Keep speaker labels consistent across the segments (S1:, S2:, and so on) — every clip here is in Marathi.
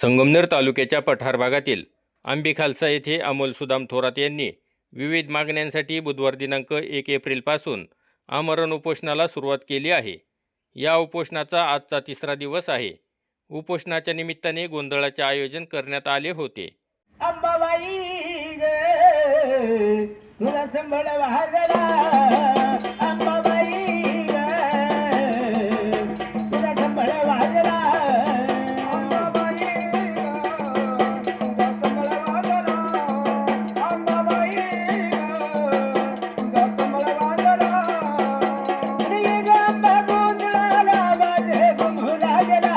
S1: संगमनेर तालुक्याच्या पठार भागातील आंबेखालसा येथे अमोल सुदाम थोरात यांनी विविध मागण्यांसाठी बुधवार दिनांक 1 एप्रिलपासून आमरण उपोषणाला सुरुवात केली आहे। या उपोषणाचा आजचा तिसरा दिवस आहे। उपोषणाच्या निमित्ताने गोंधळाचे आयोजन करण्यात आले होते।
S2: अंबाबाई ग तुला संबळ वाजला अंबाबाई ग तुला संबळ वाजला अंबाबाई ग तुला संबळ वाजला अंबाबाई ग तुला संबळ वाजला रे ग अंबा गोंधळाला वाजे घुमू लागला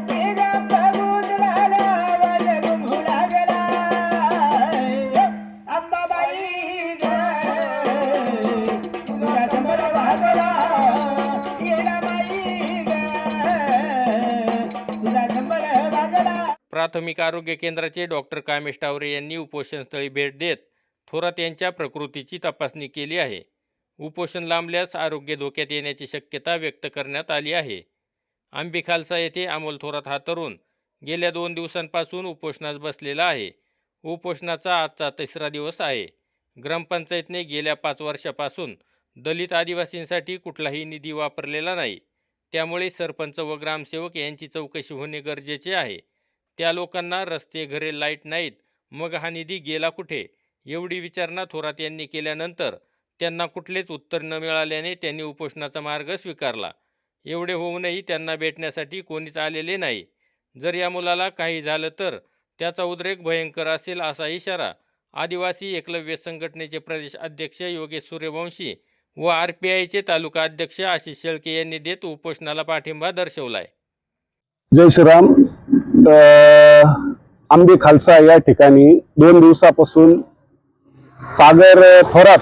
S2: रे ग अंबा गोंधळाला वाजे घुमू लागला अंबाबाई ग तुला संबळ वाजला येडा बाई ग तुला संबळ वाजला।
S1: प्राथमिक आरोग्य केंद्राचे डॉक्टर कामेश टावरे यांनी उपोषणस्थळी भेट देत थोरात यांच्या प्रकृतीची तपासणी केली आहे। उपोषण लांबल्यास आरोग्य धोक्यात येण्याची शक्यता व्यक्त करण्यात आली आहे। आंबेखालसा येथे अमोल थोरात हा तरुण गेल्या 2 दिवसांपासून उपोषणास बसलेला आहे। उपोषणाचा आजचा तिसरा दिवस आहे। ग्रामपंचायतने गेल्या 5 वर्षापासून दलित आदिवासींसाठी कुठलाही निधी वापरलेला नाही। त्यामुळे सरपंच व ग्रामसेवक यांची चौकशी होणे गरजेचे आहे। त्या लोकांना रस्ते, घरे, लाईट नाहीत, मग हा निधी गेला कुठे, एवढी विचारणा थोरात यांनी केल्यानंतर त्यांना कुठलेच उत्तर न मिळाल्याने त्यांनी उपोषणाचा मार्ग स्वीकारला। एवढे होऊनही त्यांना भेटण्यासाठी कोणीच आलेले नाही। जर या मुलाला काही झालं तर त्याचा उद्रेक भयंकर असेल, असा इशारा आदिवासी एकलव्य संघटनेचे प्रदेश अध्यक्ष योगेश सूर्यवंशी व RPIचे तालुका अध्यक्ष आशिष शेळके यांनी देत उपोषणाला पाठिंबा दर्शवलाय।
S3: जय श्रीराम। आंबेखालसा या ठिकाणी 2 दिवसापासून सागर थोरात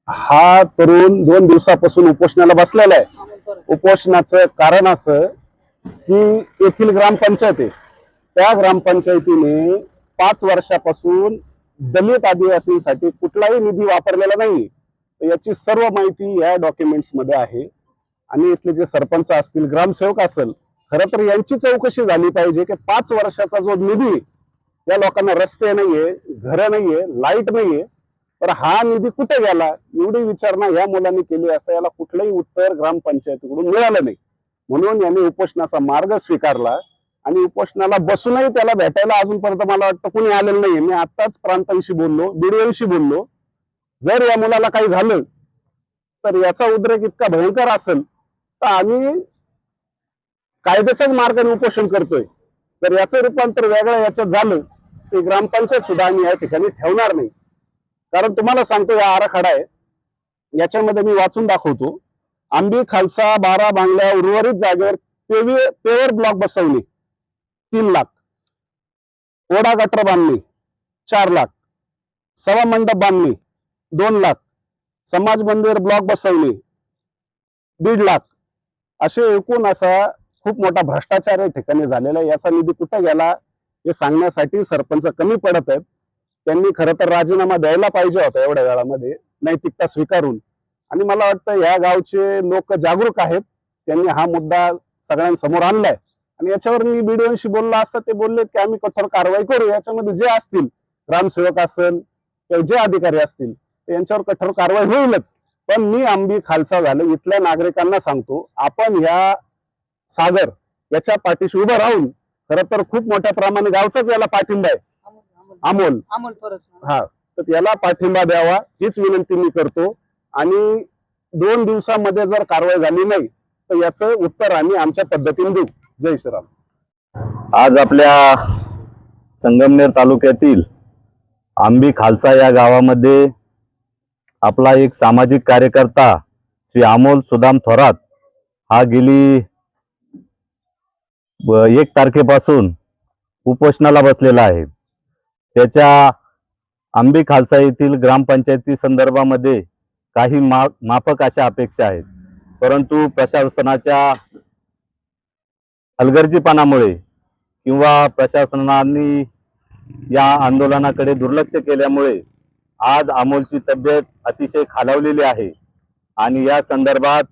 S3: हा तरुण 2 दिवसापासून उपोषणाला बसलेला आहे। उपोषणाचं कारण असं की येथील ग्रामपंचायत आहे, त्या ग्रामपंचायतीने 5 वर्षापासून दलित आदिवासींसाठी कुठलाही निधी वापरलेला नाही। याची सर्व माहिती या डॉक्युमेंट्स मध्ये आहे आणि इथले जे सरपंच असतील, ग्रामसेवक असेल, खरं तर यांची चौकशी झाली पाहिजे की 5 वर्षाचा जो निधी, या लोकांना रस्ते नाहीये, घर नाहीये, लाईट नाहीये, तर हा निधी कुठे गेला एवढी विचारणा या मुलांनी केली असं याला कुठलंही उत्तर ग्रामपंचायतीकडून मिळालं नाही। म्हणून यांनी उपोषणाचा मार्ग स्वीकारला आणि उपोषणाला बसूनही त्याला भेटायला अजूनपर्यंत मला वाटतं कोणी आलेलं नाही। मी आत्ताच प्रांतांशी बोललो, BDOशी बोललो, जर या मुलाला काही झालं तर याचा उद्रेक इतका भयंकर असेल तर आम्ही कायद्याच्याच मार्गाने उपोषण करतोय। जर याचं रूपांतर वेगळं याच्यात झालं ते ग्रामपंचायत सुद्धा आम्ही या ठिकाणी ठेवणार नाही। कारण तुम्हाला सांगतो, या आराखडा आहे, याच्यामध्ये मी वाचून दाखवतो। आंबेखालसा 12 बांगल्या उर्वरित जागेवर पेवर ब्लॉक बसवणे 3 लाख, ओढा गटर बांधणे 4 लाख, सभा मंडप बांधणे 2 लाख, समाज मंदिर ब्लॉक बसवणे 1.5 लाख, असे एकूण असा खूप मोठा भ्रष्टाचार या ठिकाणी झालेला आहे। याचा निधी कुठे गेला हे सांगण्यासाठी सरपंच कमी पडत आहेत। त्यांनी खरं तर राजीनामा द्यायला पाहिजे होता एवढ्या वेळामध्ये, नैतिकता स्वीकारून। आणि मला वाटतं या गावचे लोक जागरूक आहेत, त्यांनी हा मुद्दा सगळ्यांसमोर आणलाय आणि याच्यावर मी BDOशी बोललो असता ते बोलले की आम्ही कठोर कारवाई करू। याच्यामध्ये जे असतील, ग्रामसेवक असेल किंवा जे अधिकारी असतील यांच्यावर कठोर कारवाई होईलच। पण मी आंबेखालसा झालं इथल्या नागरिकांना सांगतो, आपण या सागर याच्या पाठीशी उभं राहून, खरं तर खूप मोठ्या प्रमाणे गावचाच याला पाठिंबा आहे, अमोल हा, तर याला पाठिंबा द्यावा हीच विनंती मी करतो। आणि 2 दिवसामध्ये जर कारवाई झाली नाही तर याचं उत्तर आम्ही आमच्या पद्धतीने देऊ। जय श्रीराम।
S4: आज आपल्या संगमनेर तालुक्यातील आंबेखालसा या गावामध्ये आपला एक सामाजिक कार्यकर्ता श्री अमोल सुदाम थोरात हा गेली 1 तारखेपासून उपोषणाला बसलेला आहे। त्याच्या आंबेखालसा येथील ग्रामपंचायती संदर्भामध्ये काही माफक अशा अपेक्षा आहेत, परंतु प्रशासनाच्या हलगर्जीपणामुळे किंवा प्रशासनाने या आंदोलनाकडे दुर्लक्ष केल्यामुळे आज अमोलची तब्येत अतिशय खालावलेली आहे आणि या संदर्भात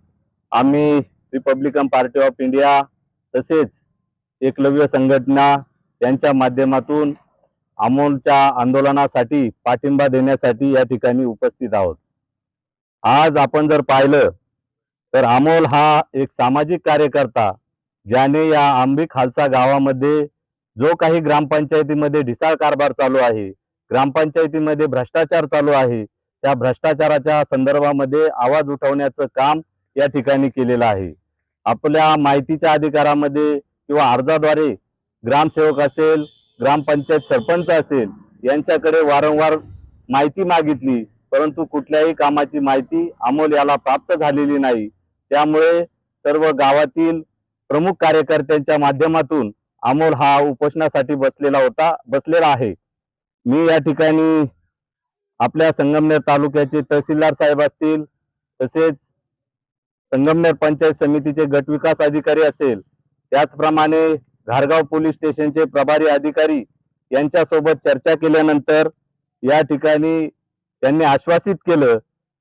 S4: आम्ही रिपब्लिकन पार्टी ऑफ इंडिया तसेच एकलव्य संघटना यांच्या माध्यमातून अमोलच्या आंदोलनासाठी पाठिंबा देण्यासाठी या ठिकाणी उपस्थित आहोत। आज आपण जर पाहिलं तर अमोल हा एक सामाजिक कार्यकर्ता, ज्याने या आंबी खालसा गावामध्ये जो काही ग्रामपंचायतीमध्ये ढिसाळ कारभार चालू आहे, ग्रामपंचायतीमध्ये भ्रष्टाचार चालू आहे, त्या भ्रष्टाचाराच्या संदर्भामध्ये आवाज उठवण्याचं काम या ठिकाणी केलेलं आहे। आपल्या माहितीच्या अधिकारामध्ये किंवा अर्जाद्वारे ग्रामसेवक असेल, ग्रामपंचायत सरपंच असेल यांच्याकडे वारंवार माहिती मागितली, परंतु कुठल्याही कामाची माहिती अमोल याला प्राप्त झालेली नाही। त्यामुळे सर्व गावातील प्रमुख कार्यकर्त्यांच्या माध्यमातून अमोल हा उपोषणासाठी बसलेला आहे। मी या ठिकाणी आपल्या संगमनेर तालुक्याचे तहसीलदार साहेब असतील, तसेच संगमनेर पंचायत समितीचे गट विकास अधिकारी असेल, त्याचप्रमाणे घारगाव पोलीस स्टेशनचे प्रभारी अधिकारी यांच्यासोबत चर्चा केल्यानंतर या ठिकाणी त्यांनी आश्वासित केलं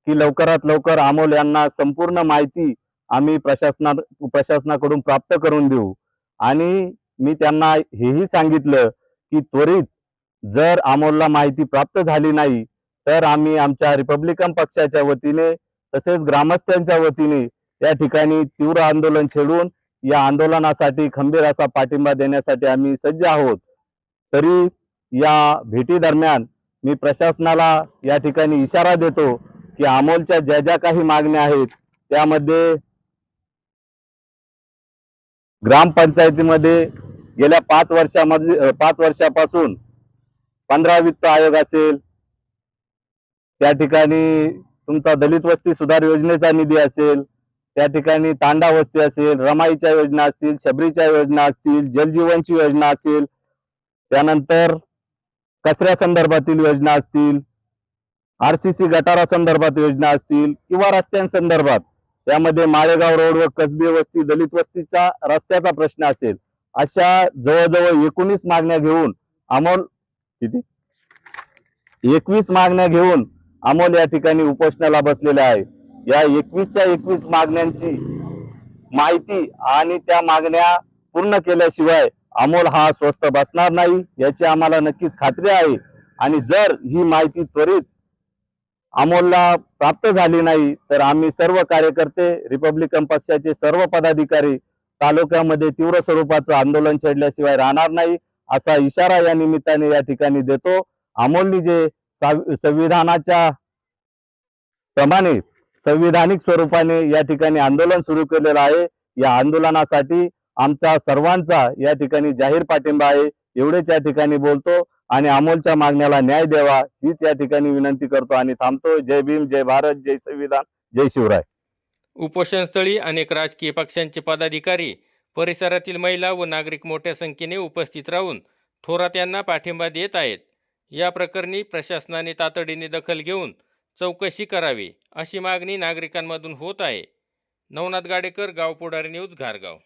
S4: की लवकरात लवकर अमोल यांना संपूर्ण माहिती आम्ही प्रशासनाकडून प्राप्त करून देऊ। आणि मी त्यांना हेही सांगितलं की त्वरित जर अमोलला माहिती प्राप्त झाली नाही तर आम्ही आमच्या रिपब्लिकन पक्षाच्या वतीने तसेच ग्रामस्थांच्या वतीने या ठिकाणी तीव्र आंदोलन छेडून या आंदोलनासाठी खंबीर असा पाठिंबा देण्यासाठी आम्ही सज्ज आहोत। तरी या भेटी दरम्यान मी प्रशासनाला या ठिकाणी इशारा देतो की अमोलच्या ज्या ज्या काही मागण्या आहेत त्यामध्ये ग्रामपंचायतीमध्ये गेल्या 5 वर्षापासून 15 वित्त आयोग असेल, त्या ठिकाणी तुमचा दलित वस्ती सुधार योजनेचा निधी असेल, त्या ठिकाणी तांडा वस्ती असेल, रमाईच्या योजना असतील, शबरीच्या योजना असतील, जलजीवनची योजना असेल, त्यानंतर कचऱ्या संदर्भातील योजना असतील, आरसीसी गटारा संदर्भात योजना असतील किंवा रस्त्यांसंदर्भात, त्यामध्ये माळेगाव रोड व कसबी वस्ती दलित वस्तीचा रस्त्याचा प्रश्न असेल, अशा जवळजवळ 19 मागण्या घेऊन अमोल या ठिकाणी उपोषणाला बसलेले आहे। या 21च्या 21 मागण्यांची माहिती आणि त्या मागण्या पूर्ण केल्याशिवाय अमोल हा स्वस्थ बसणार नाही याची आम्हाला नक्कीच खात्री आहे। आणि जर ही माहिती त्वरित अमोलला प्राप्त झाली नाही तर आम्ही सर्व कार्यकर्ते, रिपब्लिकन पक्षाचे सर्व पदाधिकारी तालुक्यामध्ये तीव्र स्वरूपाचं आंदोलन छेडल्याशिवाय राहणार नाही असा इशारा या निमित्ताने या ठिकाणी देतो। अमोलनी जे संविधानाच्या प्रमाणे संविधानिक स्वरूपाने या ठिकाणी आंदोलन सुरू केलेलं आहे, या आंदोलनासाठी आमचा सर्वांचा या ठिकाणी जाहीर पाठिंबा आहे। एवढेच या ठिकाणी बोलतो आणि अमोलच्या मागण्याला न्याय द्यावा हीच या ठिकाणी विनंती करतो आणि थांबतो। जय भीम, जय भारत, जय संविधान, जय शिवराय।
S1: उपोषणस्थळी अनेक राजकीय पक्षांचे पदाधिकारी, परिसरातील महिला व नागरिक मोठ्या संख्येने उपस्थित राहून थोरात यांना पाठिंबा देत आहेत। या प्रकरणी प्रशासनाने तातडीने दखल घेऊन चौकशी करावी अशी मागणी नागरिकांमधून होत आहे। नवनाथ गाडेकर, गाव पुढारी न्यूज, घारगाव।